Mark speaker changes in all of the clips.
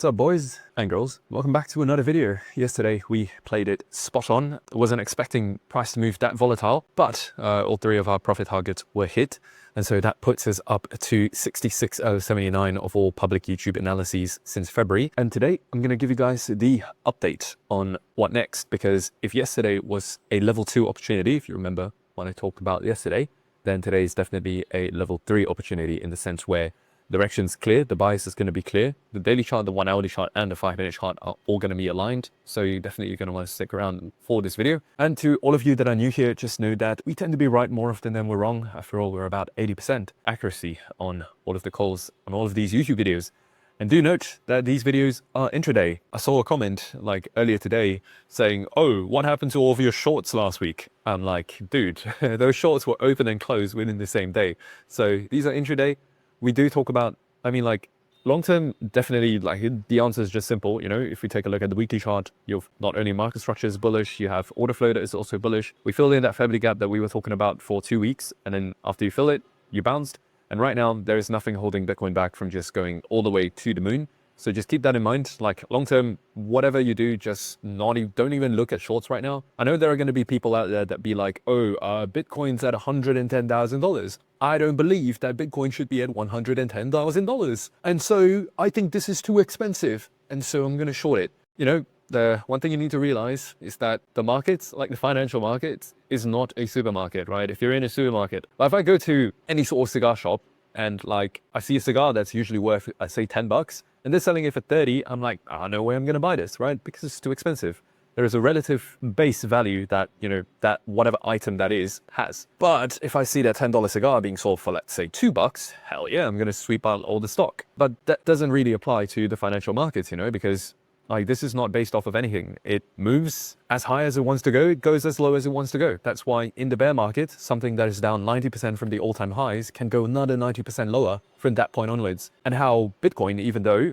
Speaker 1: What's up, boys and girls? Welcome back to another video. Yesterday we played it spot on. Wasn't expecting price to move that volatile, but all three of our profit targets were hit, and so that puts us up to 66,079 of all public YouTube analyses since February. And today I'm going to give you guys the update on what next, because if yesterday was a level 2 opportunity, if you remember what I talked about yesterday, then today is definitely a level 3 opportunity, in the sense where direction's clear, the bias is going to be clear. The daily chart, the 1 hourly chart, and the 5-minute chart are all going to be aligned. So you're definitely going to want to stick around for this video. And to all of you that are new here, just know that we tend to be right more often than we're wrong. After all, we're about 80% accuracy on all of the calls on all of these YouTube videos. And do note that these videos are intraday. I saw a comment like earlier today saying, oh, what happened to all of your shorts last week? I'm like, dude, those shorts were open and closed within the same day. So these are intraday. We do talk about, like long-term, definitely, like the answer is just simple. You know, if we take a look at the weekly chart, you've not only market structure is bullish, you have order flow that is also bullish. We filled in that February gap that we were talking about for 2 weeks. And then after you fill it, you bounced. And right now there is nothing holding Bitcoin back from just going all the way to the moon. So just keep that in mind. Like long-term, whatever you do, just don't even look at shorts right now. I know there are going to be people out there that be like, oh, Bitcoin's at $110,000. I don't believe that Bitcoin should be at $110,000. And so I think this is too expensive. And so I'm going to short it. You know, the one thing you need to realize is that the markets, like the financial markets, is not a supermarket, right? If you're in a supermarket, if I go to any sort of cigar shop and like I see a cigar that's usually worth, I say $10, and they're selling it for 30, I'm like, no way I'm going to buy this, right? Because it's too expensive. There is a relative base value that, you know, that whatever item that is has. But if I see that $10 cigar being sold for, let's say, $2, hell yeah, I'm going to sweep out all the stock. But that doesn't really apply to the financial markets, you know, because like this is not based off of anything. It moves as high as it wants to go. It goes as low as it wants to go. That's why in the bear market, something that is down 90% from the all-time highs can go another 90% lower from that point onwards. And how Bitcoin, even though,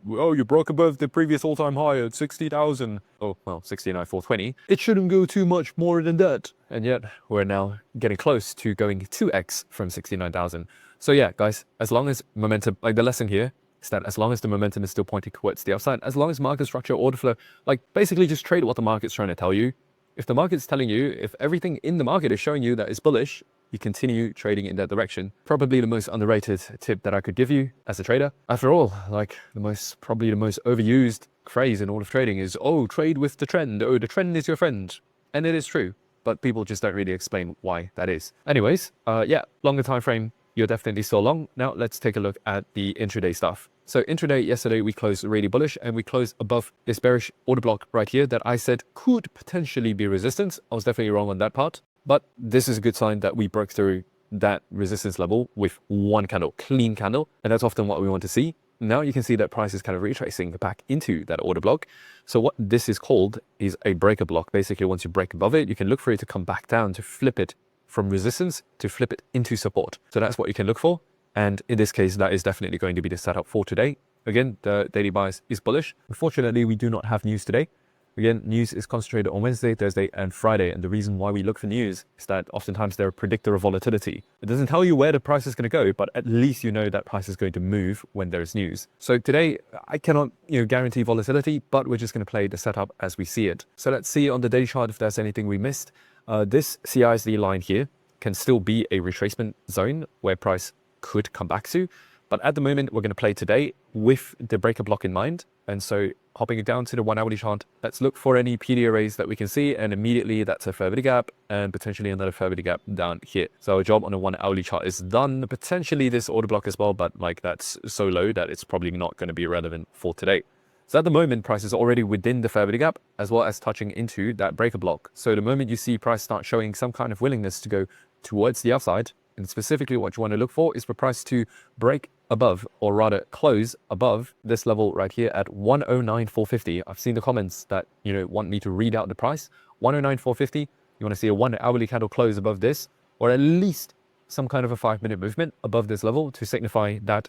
Speaker 1: you broke above the previous all-time high at 60,000. Oh, well, 69,420. It shouldn't go too much more than that. And yet we're now getting close to going 2x from 69,000. So yeah, guys, as long as momentum, like the lesson here, is that as long as the momentum is still pointing towards the upside, as long as market structure, order flow, like basically just trade what the market's trying to tell you. If the market's telling you, if everything in the market is showing you that it's bullish, you continue trading in that direction. Probably the most underrated tip that I could give you as a trader. After all, like probably the most overused phrase in all of trading is, oh, trade with the trend. Oh, the trend is your friend. And it is true, but people just don't really explain why that is. Anyways, yeah, longer time frame, you're definitely still long. Now let's take a look at the intraday stuff. So intraday, yesterday we closed really bullish and we closed above this bearish order block right here that I said could potentially be resistance. I was definitely wrong on that part, but this is a good sign that we broke through that resistance level with one candle, clean candle. And that's often what we want to see. Now you can see that price is kind of retracing back into that order block. So what this is called is a breaker block. Basically, once you break above it, you can look for it to come back down to flip it from resistance to flip it into support. So that's what you can look for. And in this case, that is definitely going to be the setup for today. Again, the daily bias is bullish. Unfortunately, we do not have news today. Again, news is concentrated on Wednesday, Thursday, and Friday. And the reason why we look for news is that oftentimes they're a predictor of volatility. It doesn't tell you where the price is going to go, but at least you know that price is going to move when there's news. So today, I cannot guarantee volatility, but we're just going to play the setup as we see it. So let's see on the daily chart if there's anything we missed. This CISD line here can still be a retracement zone where price could come back to, but at the moment we're going to play today with the breaker block in mind. And so hopping it down to the 1 hourly chart, let's look for any PD arrays that we can see, and immediately that's a Fibonacci gap and potentially another Fibonacci gap down here. So our job on the 1 hourly chart is done. Potentially this order block as well, but like that's so low that it's probably not going to be relevant for today. So at the moment, price is already within the Fibonacci gap as well as touching into that breaker block. So the moment you see price start showing some kind of willingness to go towards the upside, and specifically what you want to look for is for price to break above, or rather close above this level right here at 109,450. I've seen the comments that, want me to read out the price. 109,450, you want to see a 1 hourly candle close above this, or at least some kind of a 5-minute movement above this level to signify that,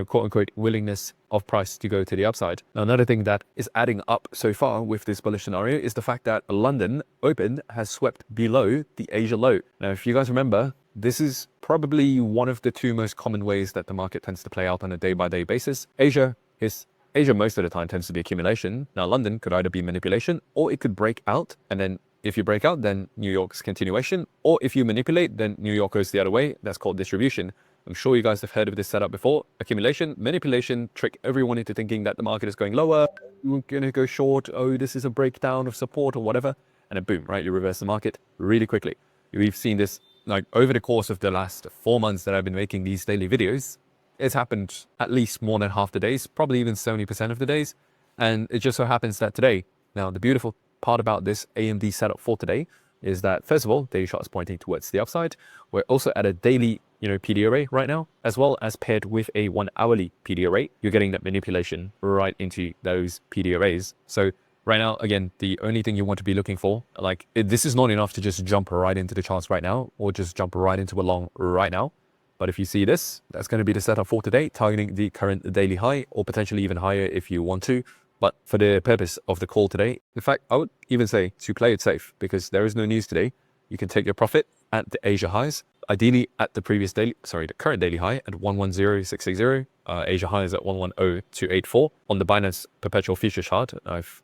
Speaker 1: quote unquote, willingness of price to go to the upside. Now, another thing that is adding up so far with this bullish scenario is the fact that London open has swept below the Asia low. Now, if you guys remember, this is probably one of the two most common ways that the market tends to play out on a day-by-day basis. Asia is Asia most of the time tends to be accumulation. Now London could either be manipulation, or it could break out, and then if you break out, then New York's continuation, or if you manipulate, then New York goes the other way. That's called distribution. I'm sure you guys have heard of this setup before. Accumulation, manipulation, trick everyone into thinking that the market is going lower. You're going to go short. Oh, this is a breakdown of support or whatever. And then boom, right? You reverse the market really quickly. We've seen this like over the course of the last 4 months that I've been making these daily videos. It's happened at least more than half the days, probably even 70% of the days. And it just so happens that today, now the beautiful part about this AMD setup for today is that, first of all, daily chart is pointing towards the upside. We're also at a daily, PD array right now, as well as paired with a 1 hourly PD array. You're getting that manipulation right into those PD arrays. So right now, again, the only thing you want to be looking for, this is not enough to just jump right into the charts right now, or just jump right into a long right now. But if you see this, that's going to be the setup for today, targeting the current daily high, or potentially even higher if you want to. But for the purpose of the call today, in fact, I would even say to play it safe, because there is no news today. You can take your profit at the Asia highs, ideally at the the current daily high at 110660. Asia high is at 110284 on the Binance perpetual future chart.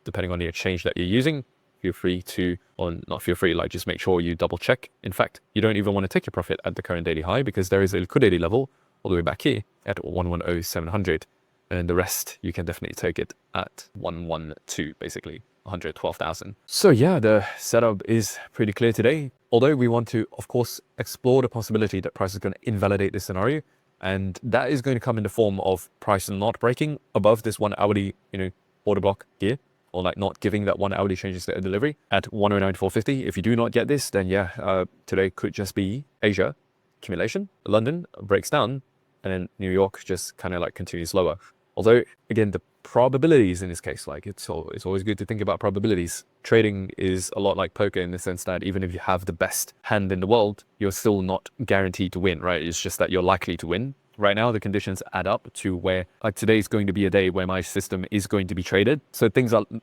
Speaker 1: Depending on the exchange that you're using, feel free to, or not feel free, just make sure you double check. In fact, you don't even want to take your profit at the current daily high, because there is a liquidity level all the way back here at 110700. And the rest, you can definitely take it at 112, basically 112,000. So yeah, the setup is pretty clear today. Although we want to, of course, explore the possibility that price is going to invalidate this scenario. And that is going to come in the form of price not breaking above this 1 hourly, order block here, or not giving that 1 hourly changes to delivery at 109,450. If you do not get this, then yeah, today could just be Asia accumulation. London breaks down, and then New York just kind of continues lower. Although, again, the probabilities in this case, it's always good to think about probabilities. Trading is a lot like poker in the sense that even if you have the best hand in the world, you're still not guaranteed to win, right? It's just that you're likely to win. Right now, the conditions add up to where, today is going to be a day where my system is going to be traded. So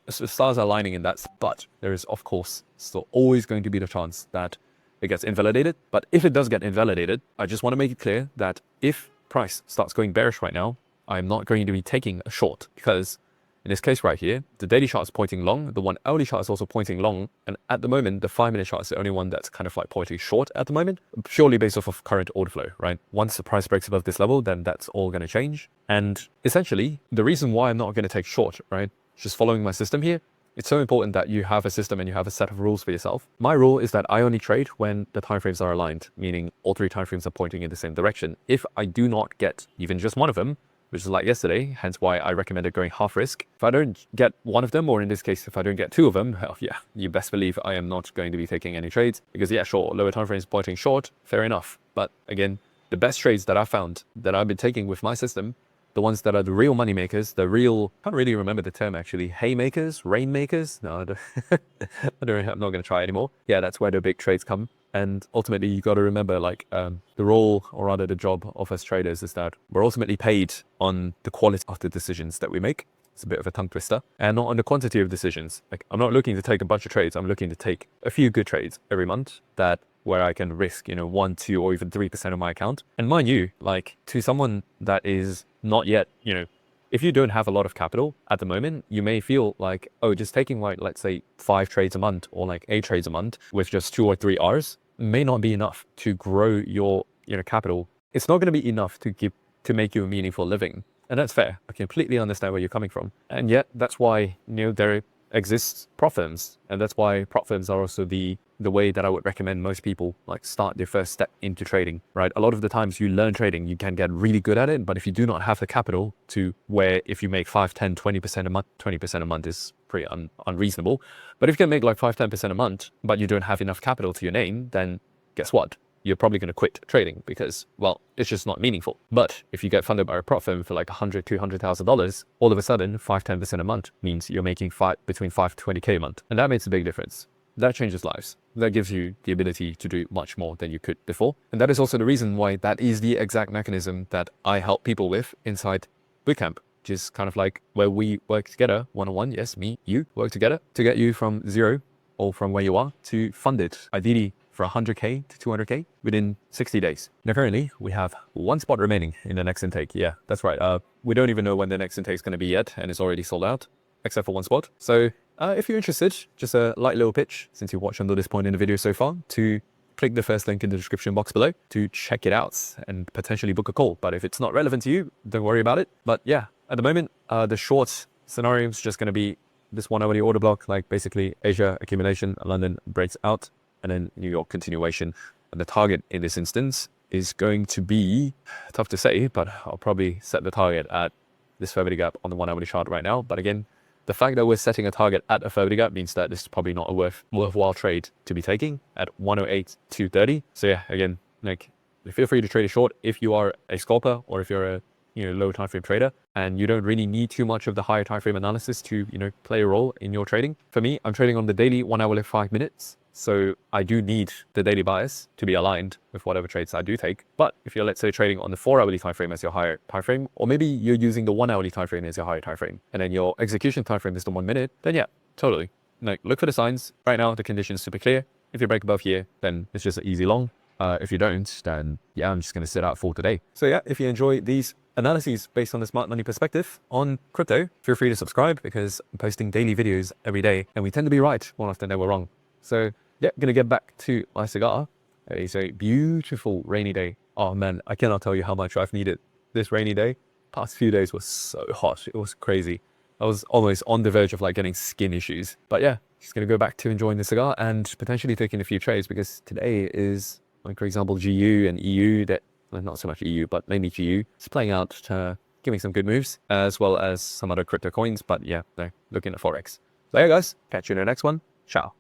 Speaker 1: stars are aligning in that. But there is, of course, still always going to be the chance that it gets invalidated. But if it does get invalidated, I just want to make it clear that if price starts going bearish right now, I'm not going to be taking a short, because in this case right here, the daily chart is pointing long, the 1 hourly chart is also pointing long, and at the moment, the 5-minute chart is the only one that's kind of pointing short at the moment, purely based off of current order flow, right? Once the price breaks above this level, then that's all going to change. And essentially, the reason why I'm not going to take short, right, just following my system here, it's so important that you have a system and you have a set of rules for yourself. My rule is that I only trade when the timeframes are aligned, meaning all 3 timeframes are pointing in the same direction. If I do not get even just one of them, which is like yesterday, hence why I recommended going half risk. If I don't get one of them, or in this case, if I don't get 2 of them, hell yeah, you best believe I am not going to be taking any trades, because yeah, sure, lower time frames pointing short, fair enough. But again, the best trades that I found that I've been taking with my system, the ones that are the real money makers, the real, can't really remember the term actually, haymakers, rainmakers? No, I'm not going to try anymore. Yeah, that's where the big trades come. And ultimately, you got to remember, the role, or rather the job of us traders, is that we're ultimately paid on the quality of the decisions that we make. It's a bit of a tongue twister, and not on the quantity of decisions. I'm not looking to take a bunch of trades. I'm looking to take a few good trades every month where I can risk, 1, 2, or even 3% of my account. And mind you, to someone that is not yet, if you don't have a lot of capital at the moment, you may feel just taking let's say 5 trades a month, or 8 trades a month with just 2 or 3 Rs may not be enough to grow your capital. It's not going to be enough to make you a meaningful living. And that's fair. I completely understand where you're coming from. And yet that's why, there exists prop firms. And that's why prop firms are also the way that I would recommend most people start their first step into trading, right? A lot of the times you learn trading, you can get really good at it, but if you do not have the capital to where if you make 5, 10, 20% a month, 20% a month is pretty unreasonable. But if you can make 5, 10% a month, but you don't have enough capital to your name, then guess what? You're probably going to quit trading because, well, it's just not meaningful. But if you get funded by a prop firm for $100,000, $200,000, all of a sudden 5, 10% a month means you're making between 5 to 20K a month. And that makes a big difference. That changes lives. That gives you the ability to do much more than you could before. And that is also the reason why that is the exact mechanism that I help people with inside Bootcamp, which is kind of where we work together one-on-one. Yes, me, you work together to get you from zero, or from where you are, to funded, ideally for 100K to 200K within 60 days. Now currently we have one spot remaining in the next intake. Yeah, that's right. We don't even know when the next intake is going to be yet, and it's already sold out except for one spot. So if you're interested, just a light little pitch, since you've watched until this point in the video so far, to click the first link in the description box below to check it out and potentially book a call. But if it's not relevant to you, don't worry about it. But yeah, at the moment, the short scenario is just going to be this 1 hourly order block, like basically Asia accumulation, London breaks out, and then New York continuation. And the target in this instance is going to be, tough to say, but I'll probably set the target at this fair value gap on the 1 hourly chart right now. But again, the fact that we're setting a target at a fair value gap means that this is probably not a worthwhile trade to be taking at 108.230. So yeah, again, like feel free to trade it short if you are a scalper or if you're a low time frame trader and you don't really need too much of the higher time frame analysis to play a role in your trading. For me, I'm trading on the daily 1 hourly 5 minutes. So I do need the daily bias to be aligned with whatever trades I do take. But if you're, let's say, trading on the 4 hourly time frame as your higher time frame, or maybe you're using the 1 hourly time frame as your higher time frame, and then your execution time frame is the 1 minute, then yeah, totally. Like, look for the signs. Right now, the condition's super clear. If you break above here, then it's just an easy long. If you don't, then yeah, I'm just going to sit out for today. So yeah, if you enjoy these analyses based on the smart money perspective on crypto, feel free to subscribe because I'm posting daily videos every day and we tend to be right more often than we're wrong. So yeah, gonna get back to my cigar. It's a beautiful rainy day. Oh man, I cannot tell you how much I've needed this rainy day. Past few days was so hot. It was crazy. I was almost on the verge of like getting skin issues. But yeah, just gonna go back to enjoying the cigar and potentially taking a few trades because today is, like, for example, GU and EU, that, well, not so much EU, but mainly GU, it's playing out to giving some good moves, as well as some other crypto coins. But yeah, they're looking at Forex. So yeah, guys, catch you in the next one. Ciao.